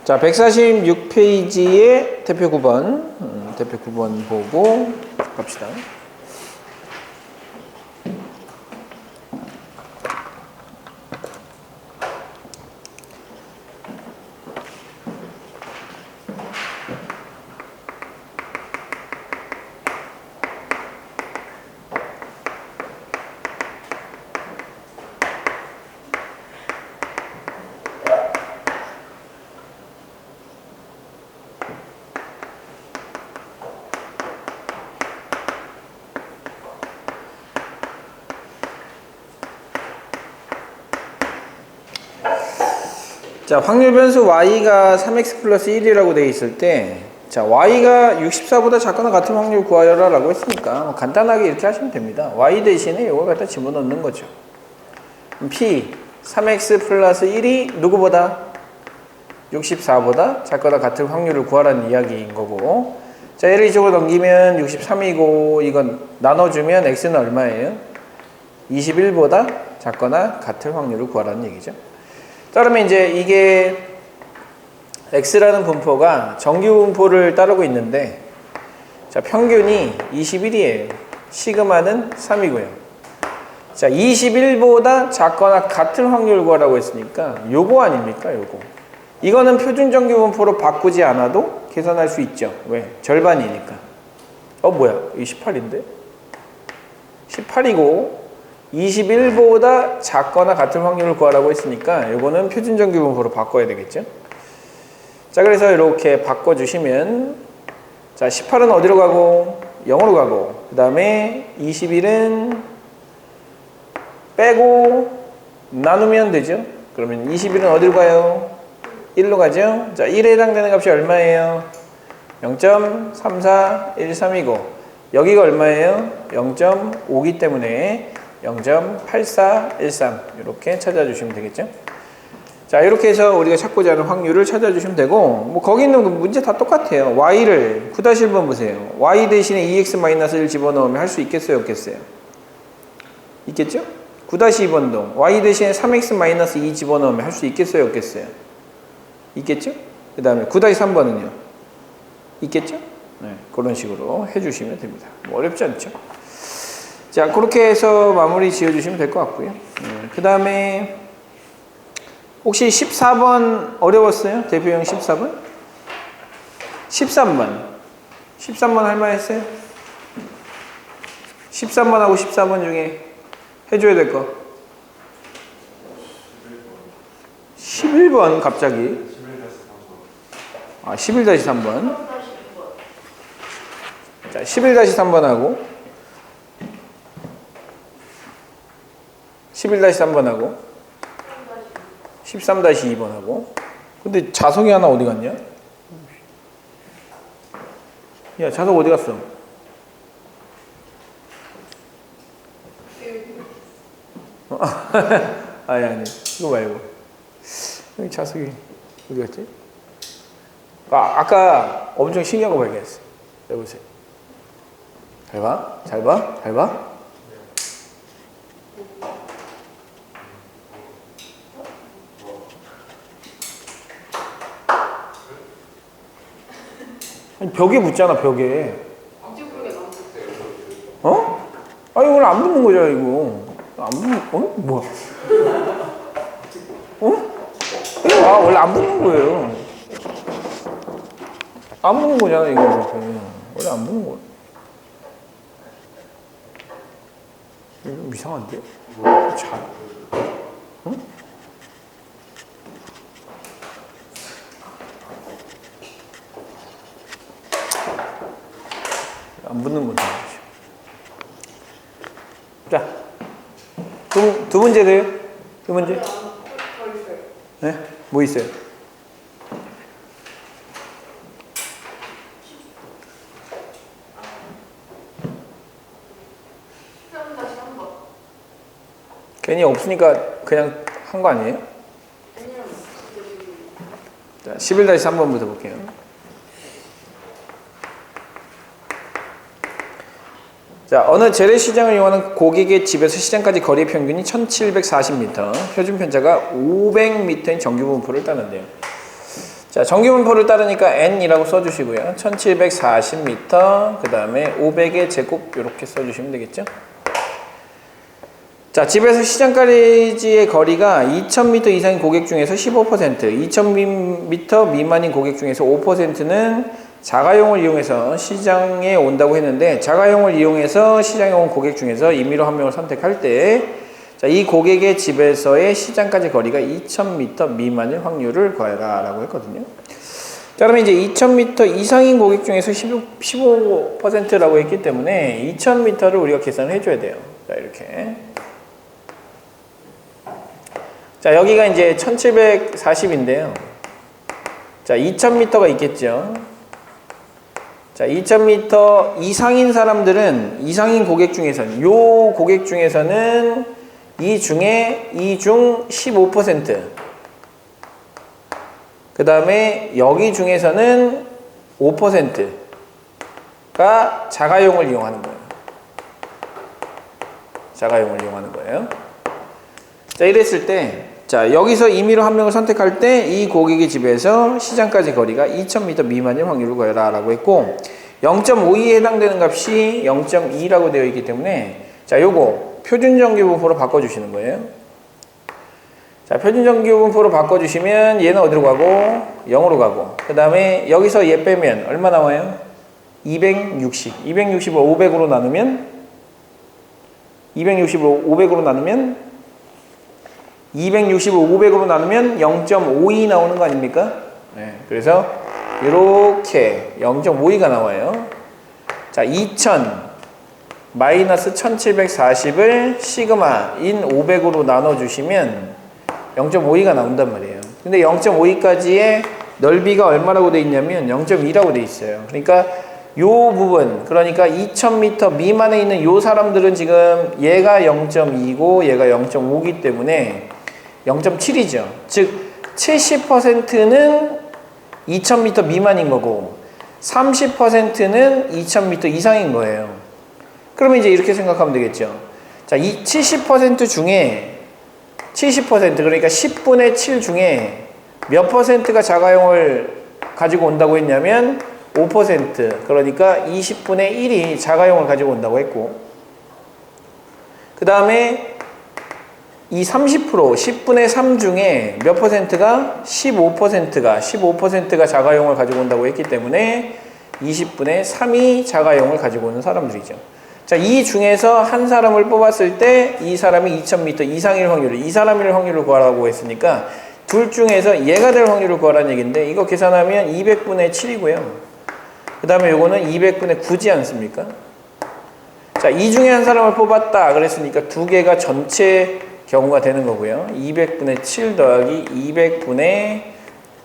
자, 146페이지의 대표 9번, 대표 9번 보고 갑시다. 자, 확률 변수 y가 3x 플러스 1이라고 되어 있을 때, 자, y가 64보다 작거나 같은 확률 구하여라 라고 했으니까 간단하게 이렇게 하시면 됩니다. y 대신에 이걸 갖다 집어넣는 거죠. p 3x 플러스 1이 누구보다? 64보다 작거나 같은 확률을 구하라는 이야기인 거고, 자, 얘를 이쪽으로 넘기면 63이고 이건 나눠주면 x는 얼마예요? 21보다 작거나 같은 확률을 구하라는 얘기죠. 그러면 이제 이게 x라는 분포가 정규 분포를 따르고 있는데, 자, 평균이 21이에요. 시그마는 3이고요. 자, 21보다 작거나 같은 확률 구하라고 했으니까 요거 아닙니까? 요거. 이거는 표준 정규 분포로 바꾸지 않아도 계산할 수 있죠. 왜? 절반이니까. 뭐야? 이 18인데? 18이고 21보다 작거나 같은 확률을 구하라고 했으니까 이거는 표준 정규 분포로 바꿔야 되겠죠. 자, 그래서 이렇게 바꿔주시면, 자, 18은 어디로 가고? 0으로 가고, 그 다음에 21은 빼고 나누면 되죠. 그러면 21은 어디로 가요? 1로 가죠. 자, 1에 해당되는 값이 얼마예요? 0.3413이고 여기가 얼마예요? 0.5기 때문에 0.8413 이렇게 찾아주시면 되겠죠. 자, 이렇게 해서 우리가 찾고자 하는 확률을 찾아주시면 되고, 뭐 거기 있는 문제 다 똑같아요. y를 9-1번 보세요. y 대신에 2x-1 집어넣으면 할 수 있겠어요, 없겠어요? 있겠죠? 9-2번도 y 대신에 3x-2 집어넣으면 할 수 있겠어요, 없겠어요? 있겠죠? 그 다음에 9-3번은요? 있겠죠? 네, 그런 식으로 해주시면 됩니다. 뭐 어렵지 않죠? 자, 그렇게 해서 마무리 지어주시면 될 것 같고요. 그 다음에 혹시 14번 어려웠어요? 대표형 14번? 13번. 13번 할만 했어요? 13번하고 14번 중에 해줘야 될 거. 11번 갑자기. 11-3번. 자, 11-3번하고 11-3번하고 13-2번하고. 근데 자석이 하나 어디 갔냐? 야, 자석 어디 갔어? 아니 이거 말고 여기 자석이 어디 갔지? 아까 엄청 신기한 거 발견했어. 해보세요. 잘 봐, 잘 봐, 잘 봐. 아니, 벽에 붙잖아, 벽에. 어? 아니, 원래 안 붙는 거잖아, 이거. 안 붙는, 뭐야? 원래 안 붙는 거예요. 안 붙는 거잖아, 이거. 원래 안 붙는 거야. 이거 좀 이상한데? 잘. 응? 안 붙는 거죠. 자, 두 문제 돼요? 두 문제? 네? 뭐 있어요? 괜히 없으니까 그냥 한 거 아니에요? 자, 11-3번부터 볼게요. 자, 어느 재래시장을 이용하는 고객의 집에서 시장까지 거리 평균이 1740m, 표준 편차가 500m인 정규 분포를 따는데요. 자, 정규분포를 따르니까 n이라고 써주시고요. 1740m, 그 다음에 500의 제곱 이렇게 써주시면 되겠죠. 자, 집에서 시장까지의 거리가 2000m 이상인 고객 중에서 15%, 2000m 미만인 고객 중에서 5%는 자가용을 이용해서 시장에 온다고 했는데, 자가용을 이용해서 시장에 온 고객 중에서 임의로 한 명을 선택할 때, 자, 이 고객의 집에서의 시장까지 거리가 2000m 미만일 확률을 구하라 라고 했거든요. 자, 그러면 이제 2000m 이상인 고객 중에서 15%라고 했기 때문에 2000m를 우리가 계산을 해줘야 돼요. 자, 이렇게. 자, 여기가 이제 1740인데요. 자, 2000m가 있겠죠. 자, 2000m 이상인 사람들은, 이상인 고객 중에서는, 요 고객 중에서는 이 중 15%. 그 다음에 여기 중에서는 5%가 자가용을 이용하는 거예요. 자가용을 이용하는 거예요. 자, 이랬을 때, 자, 여기서 임의로 한 명을 선택할 때 이 고객의 집에서 시장까지 거리가 2000m 미만일 확률을 구해라 라고 했고, 0.52에 해당되는 값이 0.2라고 되어 있기 때문에, 자, 요거 표준정규분포로 바꿔주시는 거예요. 자, 표준정규분포로 바꿔주시면 얘는 어디로 가고 0으로 가고, 그 다음에 여기서 얘 빼면 얼마 나와요? 260. 260을 500으로 나누면 0.52 나오는 거 아닙니까? 네, 그래서 이렇게 0.52가 나와요. 자, 2000 마이너스 1740을 시그마인 500으로 나눠주시면 0.52가 나온단 말이에요. 근데 0.52까지의 넓이가 얼마라고 돼 있냐면 0.2라고 돼 있어요. 그러니까 요 부분, 그러니까 2000m 미만에 있는 요 사람들은 지금 얘가 0.2고 얘가 0.5기 때문에 0.7이죠. 즉 70%는 2000m 미만인 거고 30%는 2000m 이상인 거예요. 그러면 이제 이렇게 생각하면 되겠죠. 자, 이 70% 중에 70%, 그러니까 10분의 7 중에 몇 퍼센트가 자가용을 가지고 온다고 했냐면 5%, 그러니까 20분의 1이 자가용을 가지고 온다고 했고, 그 다음에 이 30%, 10분의 3 중에 몇 퍼센트가 15%가 자가용을 가지고 온다고 했기 때문에 20분의 3이 자가용을 가지고 오는 사람들이죠. 자, 이 중에서 한 사람을 뽑았을 때 이 사람이 2000m 이상일 확률을, 이 사람일 확률을 구하라고 했으니까 둘 중에서 얘가 될 확률을 구하라는 얘기인데, 이거 계산하면 200분의 7이고요. 그 다음에 요거는 200분의 9지 않습니까? 자, 이 중에 한 사람을 뽑았다 그랬으니까 두 개가 전체 경우가 되는 거고요. 200분의 7 더하기 200분의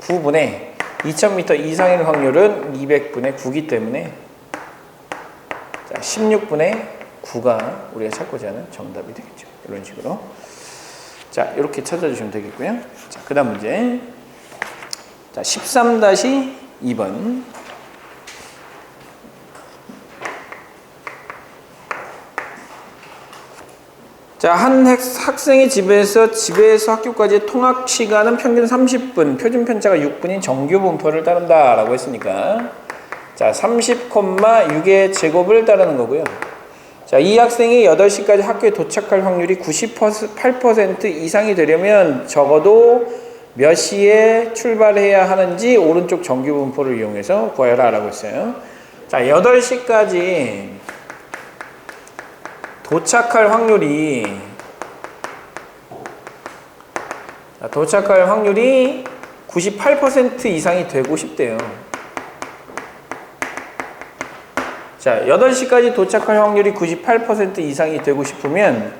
9분의 2000m 이상일 확률은 200분의 9기 때문에, 자, 16분의 9가 우리가 찾고자 하는 정답이 되겠죠. 이런 식으로. 자, 이렇게 찾아주시면 되겠고요. 자, 그 다음 문제. 자, 13-2번. 자, 한 학생의 집에서 학교까지의 통학 시간은 평균 30분, 표준 편차가 6분인 정규 분포를 따른다 라고 했으니까, 자, 30,6의 제곱을 따르는 거고요. 자, 이 학생이 8시까지 학교에 도착할 확률이 98% 이상이 되려면 적어도 몇 시에 출발해야 하는지 오른쪽 정규 분포를 이용해서 구하여라 라고 했어요. 자, 8시까지 도착할 확률이 98% 이상이 되고 싶대요. 자, 8시까지 도착할 확률이 98% 이상이 되고 싶으면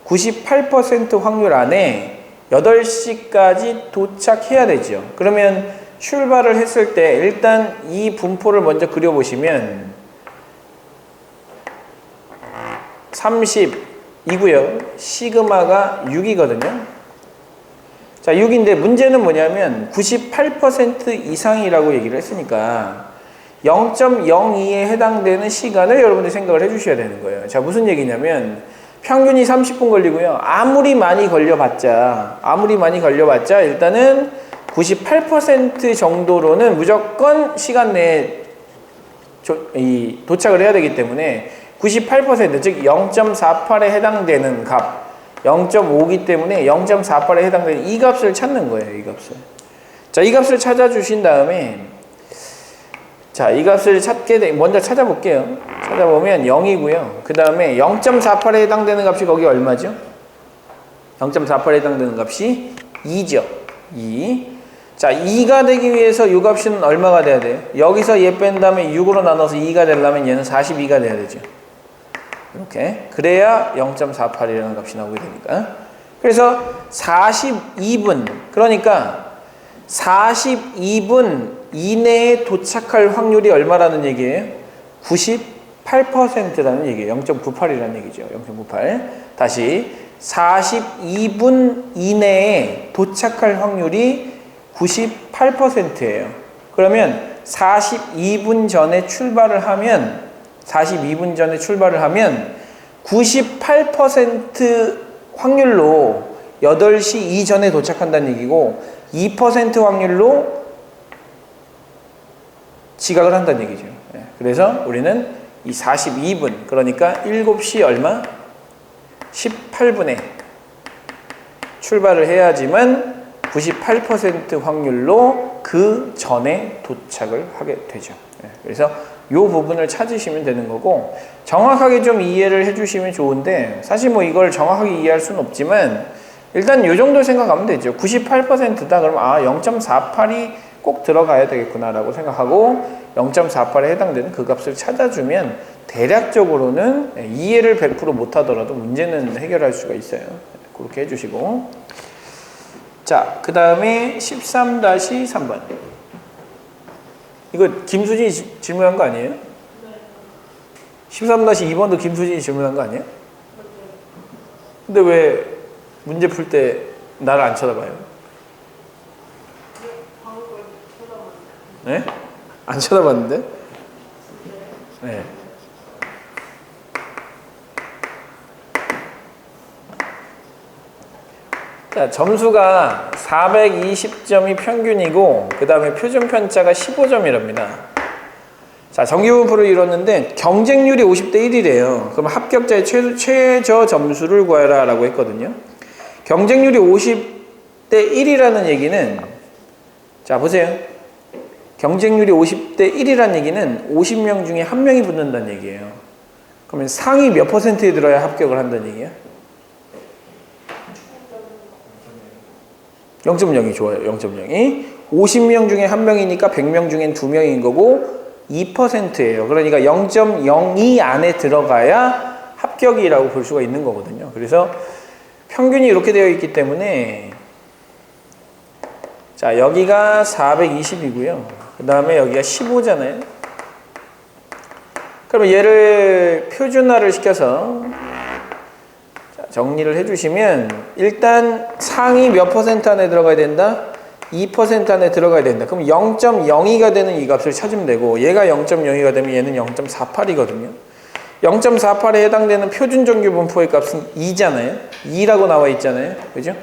98% 확률 안에 8시까지 도착해야 되죠. 그러면 출발을 했을 때 일단 이 분포를 먼저 그려보시면 30이고요. 시그마가 6이거든요. 자, 6인데 문제는 뭐냐면 98% 이상이라고 얘기를 했으니까 0.02에 해당되는 시간을 여러분들이 생각을 해주셔야 되는 거예요. 자, 무슨 얘기냐면 평균이 30분 걸리고요. 아무리 많이 걸려봤자 일단은 98% 정도로는 무조건 시간 내에 도착을 해야 되기 때문에 98%, 즉 0.48에 해당되는 값 0.5기 때문에 0.48에 해당되는 이 값을 찾는 거예요. 이 값을. 자, 이 값을 찾아주신 다음에 자, 이 값을 먼저 찾아볼게요. 찾아보면 0이고요. 그 다음에 0.48에 해당되는 값이 거기 얼마죠? 0.48에 해당되는 값이 2죠. 2. 자, 2가 되기 위해서 이 값은 얼마가 돼야 돼요? 여기서 얘 뺀 다음에 6으로 나눠서 2가 되려면 얘는 42가 돼야 되죠. 이렇게. 그래야 0.48이라는 값이 나오게 되니까. 그래서 42분, 그러니까 42분 이내에 도착할 확률이 얼마라는 얘기예요? 98%라는 얘기예요. 0.98이라는 얘기죠. 0.98. 다시 42분 이내에 도착할 확률이 98%예요. 그러면 42분 전에 출발을 하면 98% 확률로 8시 이전에 도착한다는 얘기고 2% 확률로 지각을 한다는 얘기죠. 그래서 우리는 이 42분, 그러니까 7시 얼마? 18분에 출발을 해야지만 98% 확률로 그 전에 도착을 하게 되죠. 그래서 이 부분을 찾으시면 되는 거고, 정확하게 좀 이해를 해주시면 좋은데, 사실 뭐 이걸 정확하게 이해할 수는 없지만 일단 이 정도 생각하면 되죠. 98%다 그러면 0.48이 꼭 들어가야 되겠구나 라고 생각하고 0.48에 해당되는 그 값을 찾아주면 대략적으로는 이해를 100% 못하더라도 문제는 해결할 수가 있어요. 그렇게 해주시고, 자, 그 다음에 13-3번. 이거 김수진이 질문한 거 아니에요? 13-2번도 김수진이 질문한 거 아니에요? 근데 왜 문제 풀 때 나를 안 쳐다봐요? 네? 안 쳐다봤는데? 네. 자, 점수가 420점이 평균이고 그 다음에 표준 편차가 15점이랍니다. 자, 정기분포를 이뤘는데 경쟁률이 50대 1이래요. 그럼 합격자의 최저 점수를 구하라 라고 했거든요. 경쟁률이 50대 1이라는 얘기는, 자 보세요. 경쟁률이 50대 1이라는 얘기는 50명 중에 1명이 붙는다는 얘기예요. 그러면 상위 몇 %에 들어야 합격을 한다는 얘기예요? 0.0이 좋아요. 0.0이 50명 중에 1명이니까 100명 중엔 2명인 거고 2%예요. 그러니까 0.02 안에 들어가야 합격이라고 볼 수가 있는 거거든요. 그래서 평균이 이렇게 되어 있기 때문에, 자, 여기가 420이고요. 그 다음에 여기가 15잖아요. 그러면 얘를 표준화를 시켜서 정리를 해주시면, 일단 상위 몇 % 안에 들어가야 된다? 2% 안에 들어가야 된다. 그럼 0.02가 되는 이 값을 찾으면 되고, 얘가 0.02가 되면 얘는 0.48이거든요. 0.48에 해당되는 표준 정규 분포의 값은 2잖아요. 2라고 나와 있잖아요. 그죠?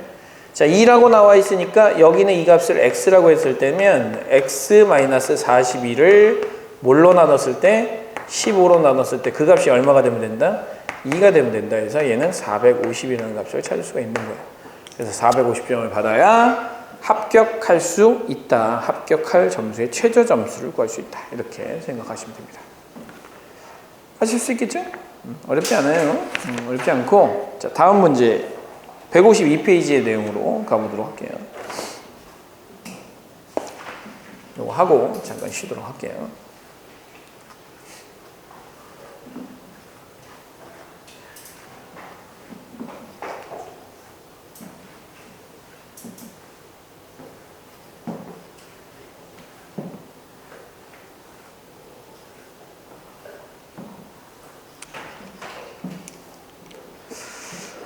자, 2라고 나와 있으니까 여기는 이 값을 x라고 했을 때면 x-42를 뭘로 나눴을 때? 15로 나눴을 때 그 값이 얼마가 되면 된다? 2가 되면 된다 해서 얘는 450이라는 값을 찾을 수가 있는 거예요. 그래서 450점을 받아야 합격할 수 있다. 합격할 점수의 최저 점수를 구할 수 있다. 이렇게 생각하시면 됩니다. 하실 수 있겠죠? 어렵지 않아요. 어렵지 않고, 자, 다음 문제 152페이지의 내용으로 가보도록 할게요. 이거 하고 잠깐 쉬도록 할게요.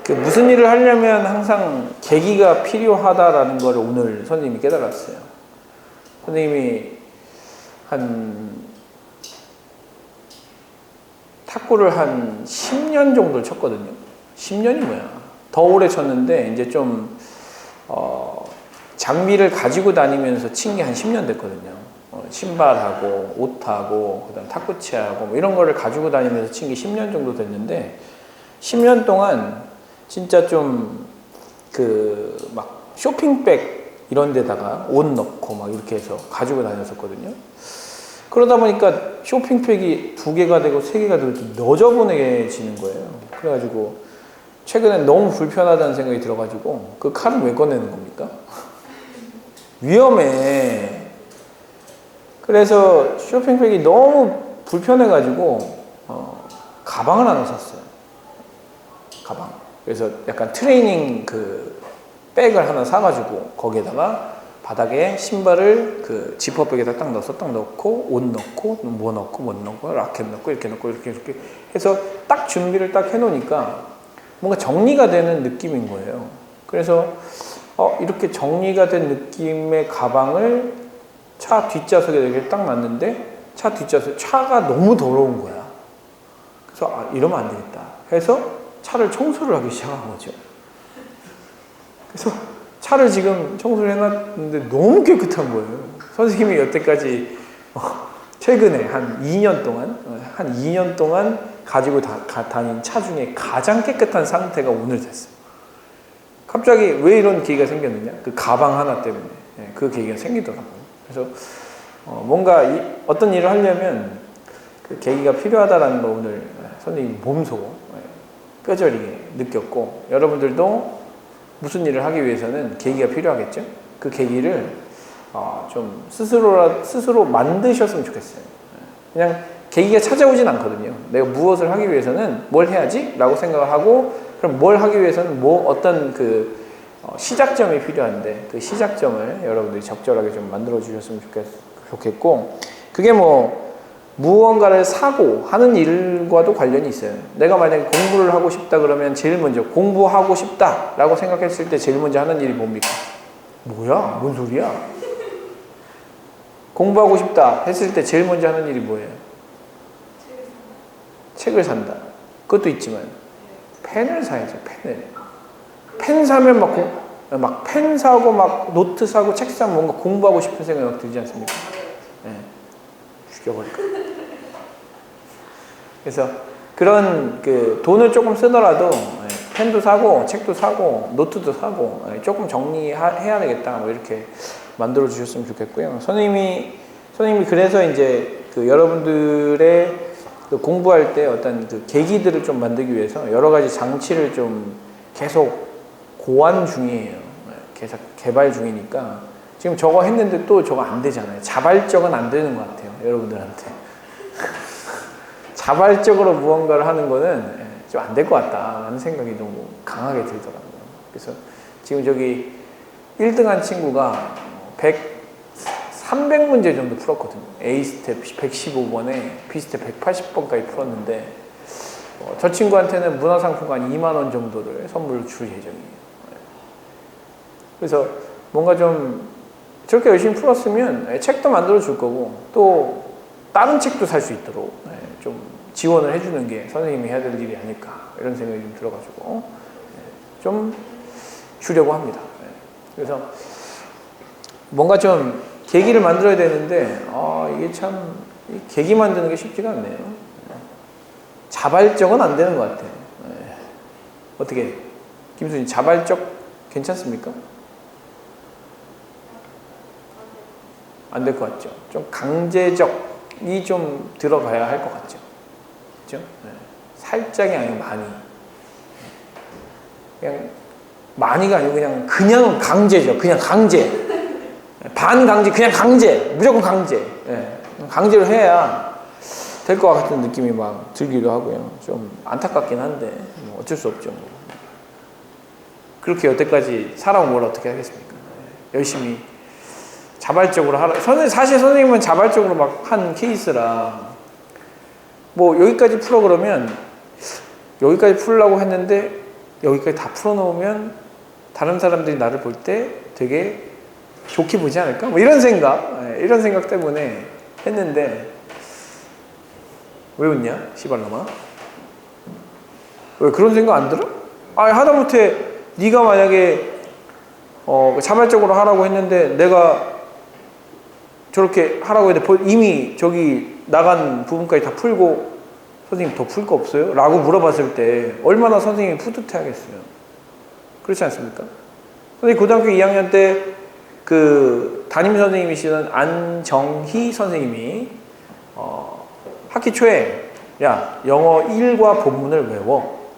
무슨 일을 하려면 항상 계기가 필요하다라는 걸 오늘 선생님이 깨달았어요. 선생님이 탁구를 한 10년 정도 쳤거든요. 10년이 뭐야? 더 오래 쳤는데 이제 좀 장비를 가지고 다니면서 친 게 한 10년 됐거든요. 신발하고 옷하고 그다음 탁구채하고 뭐 이런 거를 가지고 다니면서 친 게 10년 정도 됐는데 10년 동안 진짜 좀 그 막 쇼핑백 이런 데다가 옷 넣고 막 이렇게 해서 가지고 다녔었거든요. 그러다 보니까 쇼핑백이 2개가 되고 3개가 되고 좀 너저분해지는 거예요. 그래가지고 최근에 너무 불편하다는 생각이 들어가지고 그 칼은 왜 꺼내는 겁니까? 위험해. 그래서 쇼핑백이 너무 불편해가지고 가방을 하나 샀어요. 가방. 그래서 약간 트레이닝 그 백을 하나 사가지고 거기에다가 바닥에 신발을 그 지퍼백에다 딱 넣어서 딱 넣고 옷 넣고 뭐 넣고 뭐 넣고 라켓 넣고 이렇게 넣고 이렇게 해서 딱 준비를 딱 해놓으니까 뭔가 정리가 되는 느낌인 거예요. 그래서 이렇게 정리가 된 느낌의 가방을 차 뒷좌석에 이렇게 딱 놨는데 차 뒷좌석 차가 너무 더러운 거야. 그래서 이러면 안 되겠다 해서 차를 청소를 하기 시작한 거죠. 그래서 차를 지금 청소를 해놨는데 너무 깨끗한 거예요. 선생님이 여태까지 최근에 한 2년 동안 가지고 다닌 차 중에 가장 깨끗한 상태가 오늘 됐어요. 갑자기 왜 이런 계기가 생겼느냐? 그 가방 하나 때문에 그 계기가 생기더라고요. 그래서 뭔가 어떤 일을 하려면 그 계기가 필요하다라는 거 오늘 선생님 몸소 뼈저리게 느꼈고, 여러분들도 무슨 일을 하기 위해서는 계기가 필요하겠죠? 그 계기를 좀 스스로 만드셨으면 좋겠어요. 그냥 계기가 찾아오진 않거든요. 내가 무엇을 하기 위해서는 뭘 해야지? 라고 생각을 하고, 그럼 뭘 하기 위해서는 어떤 그 시작점이 필요한데, 그 시작점을 여러분들이 적절하게 좀 만들어 주셨으면 좋겠고, 그게 무언가를 사고 하는 일과도 관련이 있어요. 내가 만약에 공부를 하고 싶다 그러면 제일 먼저 공부하고 싶다 라고 생각했을 때 제일 먼저 하는 일이 뭡니까? 뭐야? 뭔 소리야? 공부하고 싶다 했을 때 제일 먼저 하는 일이 뭐예요? 책을 산다. 그것도 있지만 펜을 사야죠. 펜 사면 막 펜 사고 막 노트 사고 책 사면 뭔가 공부하고 싶은 생각이 막 들지 않습니까? 네. 죽여버릴까? 그래서 그런 그 돈을 조금 쓰더라도 펜도 사고 책도 사고 노트도 사고 조금 정리해야 되겠다 뭐 이렇게 만들어 주셨으면 좋겠고요. 선생님이 그래서 이제 그 여러분들의 그 공부할 때 어떤 그 계기들을 좀 만들기 위해서 여러 가지 장치를 좀 계속 고안 중이에요. 계속 개발 중이니까 지금 저거 했는데 또 저거 안 되잖아요. 자발적은 안 되는 것 같아요. 여러분들한테. 자발적으로 무언가를 하는 거는 좀 안 될 것 같다라는 생각이 너무 강하게 들더라고요. 그래서 지금 저기 1등한 친구가 300문제 정도 풀었거든요. A스텝 115번에 B스텝 180번까지 풀었는데 저 친구한테는 문화상품권 2만 원 정도를 선물로 줄 예정이에요. 그래서 뭔가 좀 저렇게 열심히 풀었으면 책도 만들어 줄 거고 또 다른 책도 살 수 있도록 좀 지원을 해주는 게 선생님이 해야 될 일이 아닐까 이런 생각이 좀 들어가지고 좀 주려고 합니다. 그래서 뭔가 좀 계기를 만들어야 되는데 이게 참 계기 만드는 게 쉽지가 않네요. 자발적은 안 되는 것 같아요. 어떻게 김수진 자발적 괜찮습니까? 안 될 것 같죠. 좀 강제적이 좀 들어가야 할 것 같죠. 그렇죠? 살짝이 아니고 많이. 그냥 많이가 아니고 그냥 강제죠. 그냥 강제. 반강제, 그냥 강제. 무조건 강제. 강제로 해야 될 것 같은 느낌이 막 들기도 하고요. 좀 안타깝긴 한데 어쩔 수 없죠. 그렇게 여태까지 살아온 걸 어떻게 하겠습니까? 열심히 자발적으로 하라. 사실 선생님은 자발적으로 막 한 케이스라 여기까지 풀어 그러면 여기까지 풀려고 했는데 여기까지 다 풀어놓으면 다른 사람들이 나를 볼 때 되게 좋게 보지 않을까? 이런 생각 때문에 했는데 왜 웃냐? 시발놈아. 왜 그런 생각 안 들어? 하다못해 네가 만약에 자발적으로 하라고 했는데 내가 저렇게 하라고 했는데 이미 저기 나간 부분까지 다 풀고 선생님 더 풀 거 없어요? 라고 물어봤을 때 얼마나 선생님이 뿌듯해 하겠어요. 그렇지 않습니까? 선생님 고등학교 2학년 때 그 담임 선생님이시던 안정희 선생님이 학기 초에 야 영어 1과 본문을 외워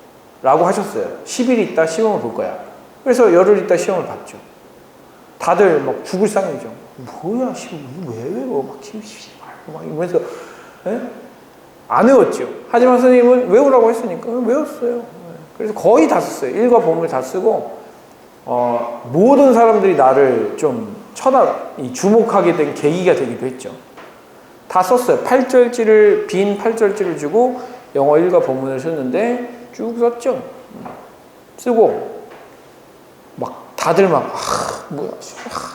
라고 하셨어요. 10일 있다 시험을 볼 거야. 그래서 열흘 있다 시험을 봤죠. 다들 막 죽을 상이죠. 뭐야 시험 왜 외워 막 이러면서 안 외웠죠. 하지만 선생님은 외우라고 했으니까 외웠어요. 그래서 거의 다 썼어요. 1과 본문을 다 쓰고 모든 사람들이 나를 좀 주목하게 된 계기가 되기도 했죠. 다 썼어요. 빈 8절지를 주고 영어 1과 본문을 썼는데 쭉 썼죠. 쓰고 막 다들 막 뭐야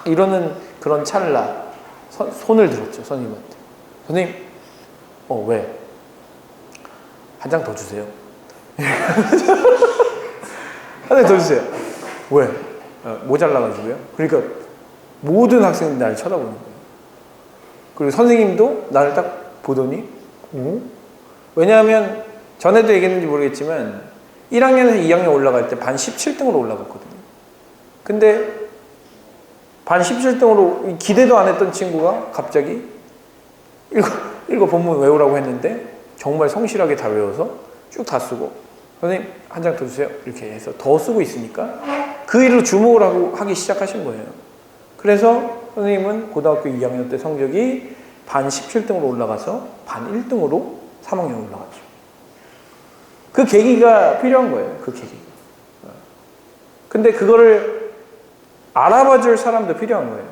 이러는 그런 찰나 손을 들었죠. 선생님한테. 선생님 왜? 한 장 더 주세요. 한 장 더 주세요. 왜? 모자라가지고요. 그러니까 모든 학생들이 나를 쳐다보는 거예요. 그리고 선생님도 나를 딱 보더니 왜냐하면 전에도 얘기했는지 모르겠지만 1학년에서 2학년 올라갈 때 반 17등으로 올라갔거든요. 근데 반 17등으로 기대도 안 했던 친구가 갑자기 읽어 본문 외우라고 했는데 정말 성실하게 다 외워서 쭉 다 쓰고 선생님 한 장 더 주세요 이렇게 해서 더 쓰고 있으니까 그 일로 주목을 하기 시작하신 거예요. 그래서 선생님은 고등학교 2학년 때 성적이 반 17등으로 올라가서 반 1등으로 3학년 올라갔죠. 그 계기가 필요한 거예요. 그 계기가. 근데 그거를 알아봐 줄 사람도 필요한 거예요.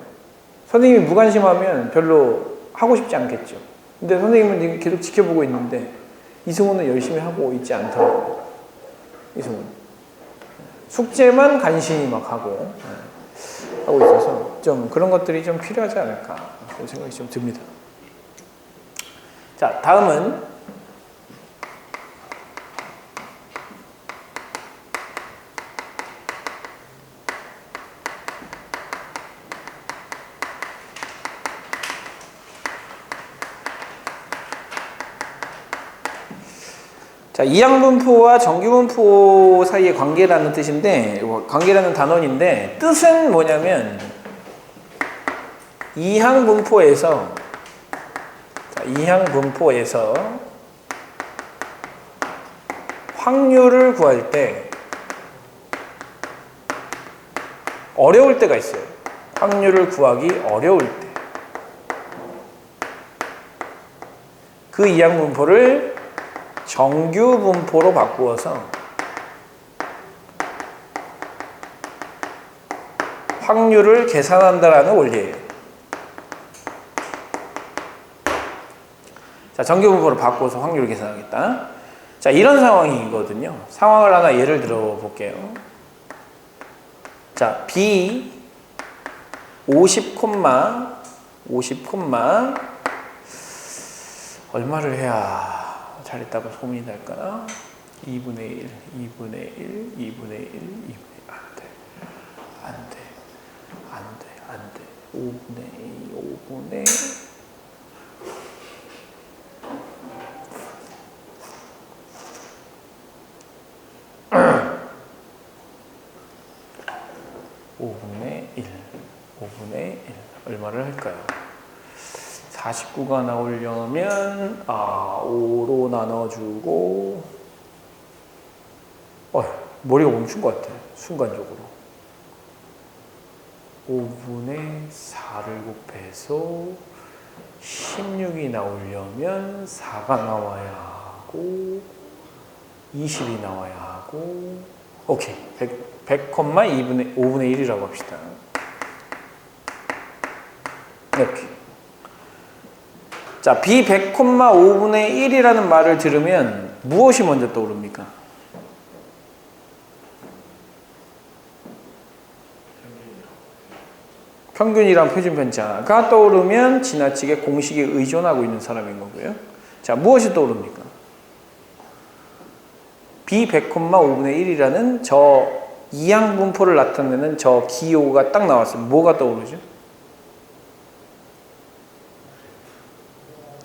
선생님이 무관심하면 별로 하고 싶지 않겠죠. 근데 선생님은 계속 지켜보고 있는데 이승우는 열심히 하고 있지 않더라고요. 이승우는. 숙제만 간신히 막 하고 있어서 좀 그런 것들이 좀 필요하지 않을까 그런 생각이 좀 듭니다. 자, 다음은 자, 이항분포와 정규분포 사이의 관계라는 뜻인데, 관계라는 단원인데, 뜻은 뭐냐면, 이항분포에서 확률을 구할 때, 어려울 때가 있어요. 확률을 구하기 어려울 때. 그 이항분포를 정규분포로 바꾸어서 확률을 계산한다라는 원리예요. 자, 정규분포로 바꾸어서 확률을 계산하겠다. 자, 이런 상황이거든요. 상황을 하나 예를 들어 볼게요. 자, B 50, 얼마를 해야 잘했다고 소문이 날까나? 2분의 1, 2분의 1, 2분의 1, 2분의 1. 안 돼. 5분의 2, 5분의 5분의 1 얼마를 할까요? 49가 나오려면 5로 나눠주고 머리가 멈춘 것 같아 순간적으로. 5분의 4를 곱해서 16이 나오려면 4가 나와야 하고 20이 나와야 하고 오케이 100, 5분의 1이라고 합시다. 이렇게. 자, B 100, 5분의 1이라는 말을 들으면 무엇이 먼저 떠오릅니까? 평균이랑 표준편차가 떠오르면 지나치게 공식에 의존하고 있는 사람인 거고요. 자, 무엇이 떠오릅니까? B 100, 5분의 1이라는 저 이항 분포를 나타내는 저 기호가 딱 나왔으면 뭐가 떠오르죠?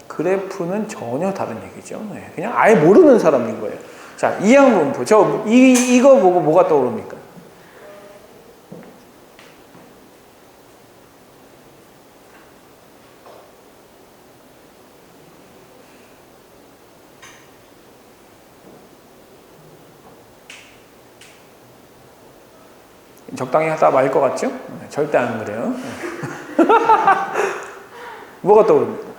그래프는 전혀 다른 얘기죠. 네, 그냥 아예 모르는 사람인 거예요. 자, 이항 분포. 이거 보고 뭐가 떠오릅니까? 적당히 하다 말 것 같죠? 네, 절대 안 그래요. 네. 뭐가 떠오릅니까?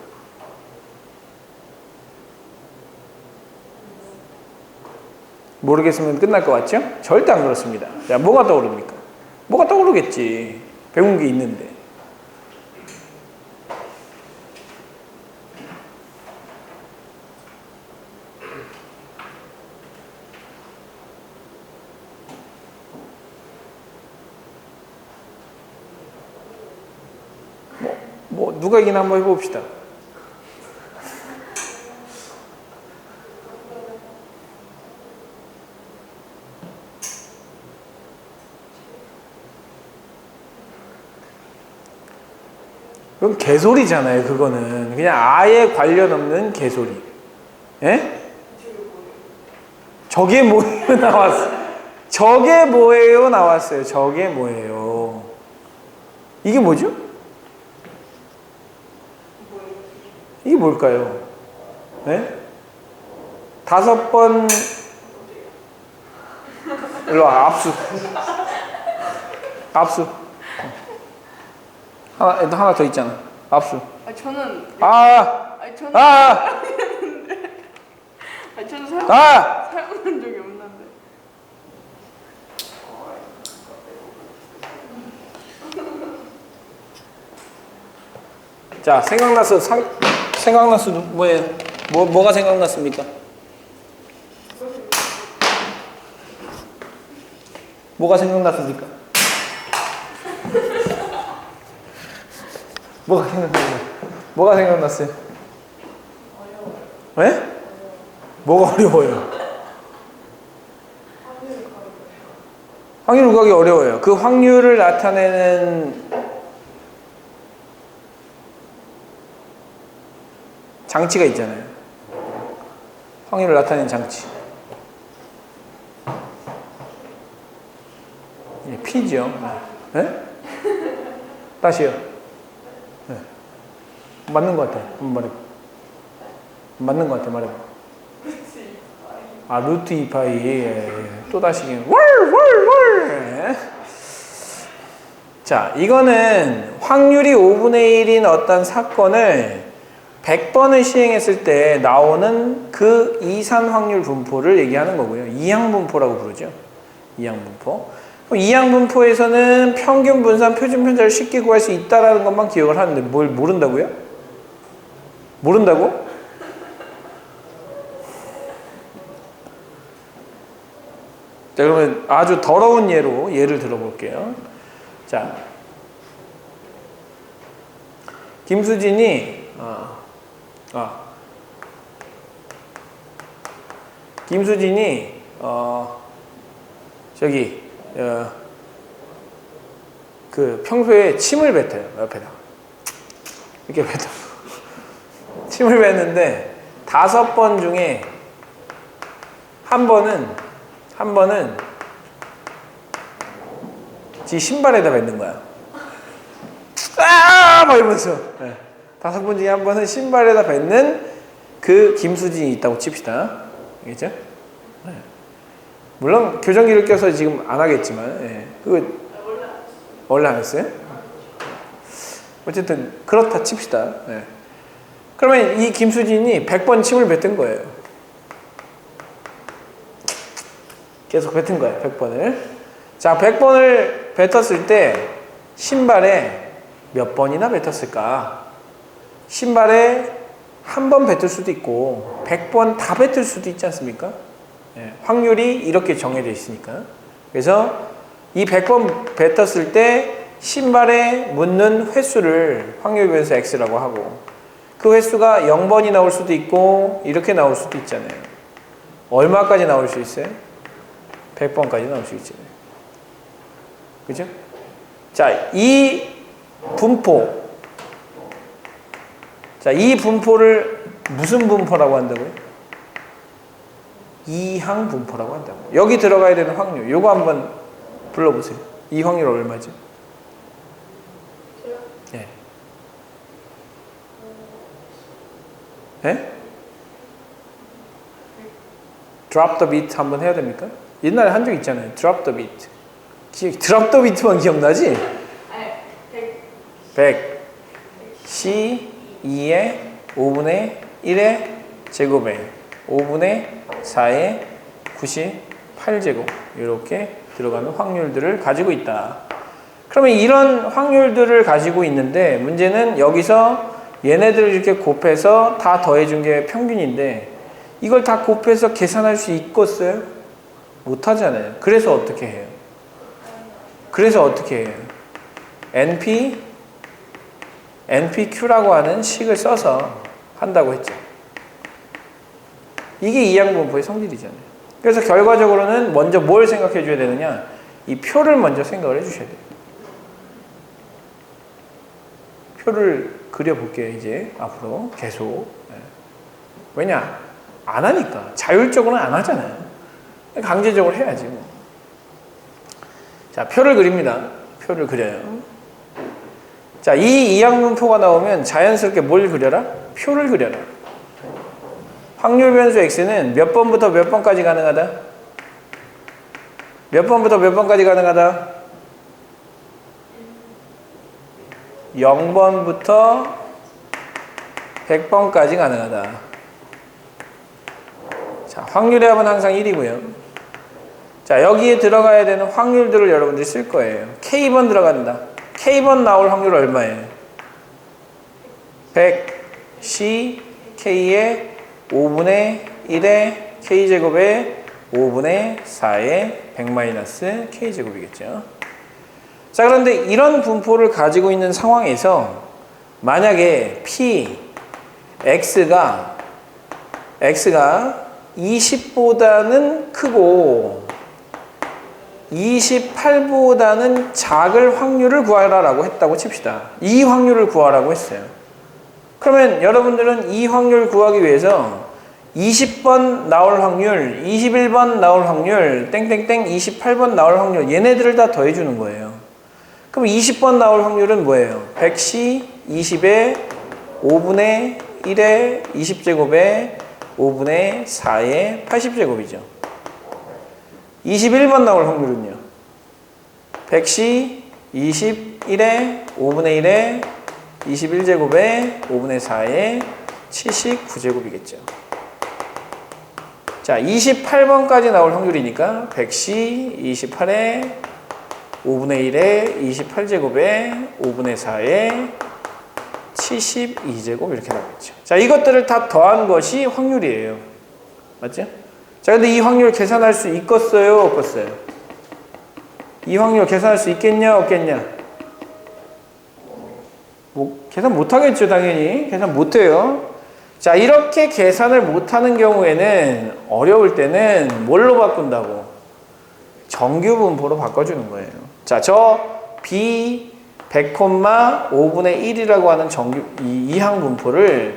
모르겠으면 끝날 것 같죠? 절대 안 그렇습니다. 자, 뭐가 떠오릅니까? 뭐가 떠오르겠지. 배운 게 있는데. 누가 이기나 한번 해봅시다. 그건 개소리잖아요. 그거는 그냥 아예 관련 없는 개소리. 예? 저게 뭐예요? 나왔어. 저게 뭐예요? 나왔어요. 저게 뭐예요? 이게 뭐죠? 이게 뭘까요? 네? 5번 일로 와. 압수 하나 더 있잖아. 압수. 저는 저는 사용한 적이 없는데. 자, 생각났어 뭐예요? 뭐가 생각났습니까? 뭐가 생각났습니까? 뭐가 생각났어요? 왜? 뭐가 어려워요? 확률 구하기 어려워요. 그 확률을 나타내는 장치가 있잖아요. 확률을 나타내는 장치. 예, P죠. 네? 다시요. 네. 맞는 것 같아. 한번 말해봐. 맞는 것 같아. 말해봐. 루트 2파이. 예. 또 다시. 월. 자, 이거는 확률이 5분의 1인 어떤 사건을 100번을 시행했을 때 나오는 그 이산 확률 분포를 얘기하는 거고요. 이항 분포라고 부르죠. 이항 분포. 그럼 이항 분포에서는 평균 분산 표준 편차를 쉽게 구할 수 있다라는 것만 기억을 하는데 뭘 모른다고요? 모른다고? 자, 그러면 아주 더러운 예를 들어볼게요. 자, 김수진이 그 평소에 침을 뱉어요. 옆에다 이렇게 뱉어. 침을 뱉는데 5번 중에 한 번은 지 신발에다 뱉는 거야. 막 이러면서. 네. 5번 중에 한 번은 신발에다 뱉는 그 김수진이 있다고 칩시다. 알겠죠? 네. 물론 교정기를 껴서 지금 안 하겠지만, 예. 그거 원래 안 했어요? 어쨌든 그렇다 칩시다. 예. 그러면 이 김수진이 100번 침을 뱉은 거예요. 계속 뱉은 거예요. 100번을. 자, 100번을 뱉었을 때 신발에 몇 번이나 뱉었을까? 신발에 한 번 뱉을 수도 있고 100번 다 뱉을 수도 있지 않습니까? 예, 확률이 이렇게 정해져 있으니까. 그래서 이 100번 뱉었을 때 신발에 묻는 횟수를 확률 변수 x라고 하고 그 횟수가 0번이 나올 수도 있고 이렇게 나올 수도 있잖아요. 얼마까지 나올 수 있어요? 100번까지 나올 수 있잖아요. 그죠? 자, 이 분포. 자, 이 분포를 무슨 분포라고 한다고요? 이항 분포라고 한다고. 여기 들어가야 되는 확률. 요거 한번 불러보세요. 이 확률 얼마죠? 예. 예? drop the beat 한번 해야 됩니까? 옛날에 한 적 있잖아요. drop the beat. drop the beat만 기억나지? 100. C2의 5분의 1의 제곱에 5분의 4의 98제곱 이렇게 들어가는 확률들을 가지고 있다. 그러면 이런 확률들을 가지고 있는데 문제는 여기서 얘네들을 이렇게 곱해서 다 더해준 게 평균인데 이걸 다 곱해서 계산할 수 있겠어요? 못하잖아요. 그래서 어떻게 해요? NPQ라고 하는 식을 써서 한다고 했죠. 이게 이항분포의 성질이잖아요. 그래서 결과적으로는 먼저 뭘 생각해 줘야 되느냐? 이 표를 먼저 생각을 해 주셔야 돼요. 표를 그려볼게요, 이제. 앞으로 계속. 왜냐? 안 하니까. 자율적으로는 안 하잖아요. 강제적으로 해야지. 뭐. 자, 표를 그립니다. 표를 그려요. 자, 이 이항분포가 나오면 자연스럽게 뭘 그려라? 표를 그려라. 확률 변수 x는 몇 번부터 몇 번까지 가능하다? 몇 번부터 몇 번까지 가능하다? 0번부터 100번까지 가능하다. 자, 확률의 합은 항상 1이고요. 자, 여기에 들어가야 되는 확률들을 여러분들이 쓸 거예요. K번 들어간다. K번 나올 확률 얼마예요? 100 C K의 5분의 1의 K제곱의 5분의 4의 100 K제곱이겠죠. 자, 그런데 이런 분포를 가지고 있는 상황에서 만약에 P, X가 20보다는 크고 28보다는 작을 확률을 구하라라고 했다고 칩시다. 이 확률을 구하라고 했어요. 그러면 여러분들은 이 확률을 구하기 위해서 20번 나올 확률, 21번 나올 확률, 땡땡땡 28번 나올 확률 얘네들을 다 더해주는 거예요. 그럼 20번 나올 확률은 뭐예요? 100C 20의 5분의 1의 20제곱의 5분의 4의 80제곱이죠. 21번 나올 확률은요. 100C 21의 5분의 1의 21제곱의 5분의 4의 79제곱이겠죠. 자, 28번까지 나올 확률이니까 100C 28의 5분의 1의 28제곱의 5분의 4의 72제곱 이렇게 나오겠죠. 자, 이것들을 다 더한 것이 확률이에요. 맞죠? 자, 근데 이 확률 계산할 수 있겠어요? 없겠어요? 이 확률 계산할 수 있겠냐? 없겠냐? 뭐, 계산 못하겠죠, 당연히. 계산 못해요. 자, 이렇게 계산을 못하는 경우에는 어려울 때는 뭘로 바꾼다고? 정규분포로 바꿔주는 거예요. 자, 저 B 100,5분의 1이라고 하는 이항분포를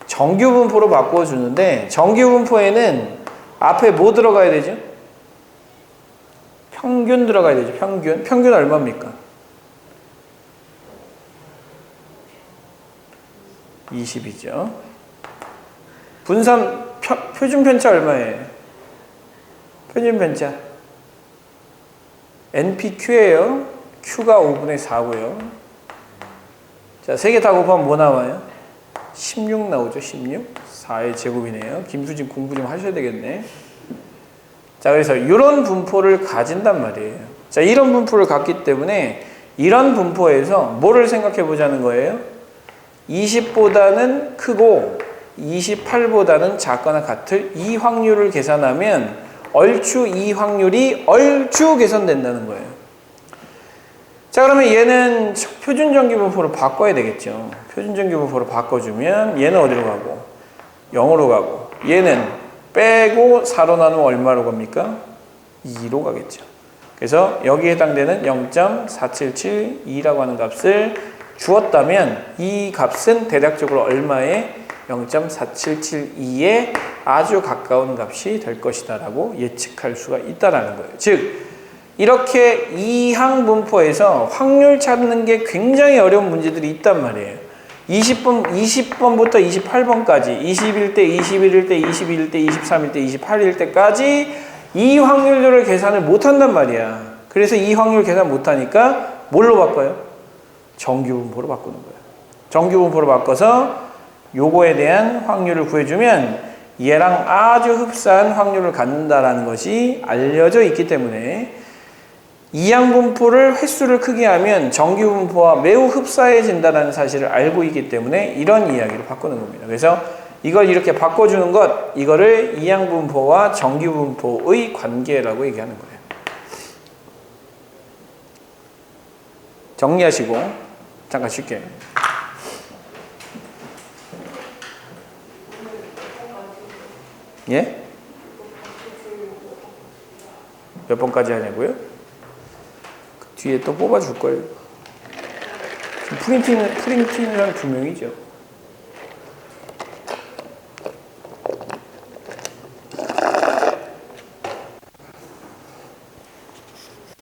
정규분포로 바꿔주는데 정규분포에는 앞에 뭐 들어가야 되죠? 평균 들어가야 되죠. 평균. 평균 얼마입니까? 20이죠. 분산 표준 편차 얼마예요? 표준 편차 NPQ예요. Q가 5분의 4고요. 자, 세 개 다 곱하면 뭐 나와요? 16 나오죠. 16. 4의 제곱이네요. 김수진 공부 좀 하셔야 되겠네. 자, 그래서 이런 분포를 가진단 말이에요. 자, 이런 분포를 갖기 때문에 이런 분포에서 뭐를 생각해 보자는 거예요? 20보다는 크고 28보다는 작거나 같을 이 확률을 계산하면 얼추 이 확률이 얼추 계산된다는 거예요. 자, 그러면 얘는 표준정규분포로 바꿔야 되겠죠. 표준정규분포로 바꿔주면 얘는 어디로 가고 0으로 가고 얘는 빼고 4로 나누면 얼마로 갑니까? 2로 가겠죠. 그래서 여기에 해당되는 0.4772라고 하는 값을 주었다면 이 값은 대략적으로 얼마에 0.4772에 아주 가까운 값이 될 것이다 라고 예측할 수가 있다라는 거예요. 즉 이렇게 이항분포에서 확률 찾는 게 굉장히 어려운 문제들이 있단 말이에요. 20번부터 28번까지 21대, 21일 때, 22일 때, 23일 때, 28일 때까지 이 확률들을 계산을 못한단 말이야. 그래서 이 확률 계산 못하니까 뭘로 바꿔요? 정규분포로 바꾸는 거예요. 정규분포로 바꿔서 요거에 대한 확률을 구해주면 얘랑 아주 흡사한 확률을 갖는다라는 것이 알려져 있기 때문에 이항분포를 횟수를 크게 하면 정규분포와 매우 흡사해진다는 사실을 알고 있기 때문에 이런 이야기를 바꾸는 겁니다. 그래서 이걸 이렇게 바꿔주는 것, 이거를 이항분포와 정규분포의 관계라고 얘기하는 거예요. 정리하시고 잠깐 쉴게요. 예? 몇 번까지 하냐고요? 그 뒤에 또 뽑아줄 거예요. 프린팅이랑 2명이죠.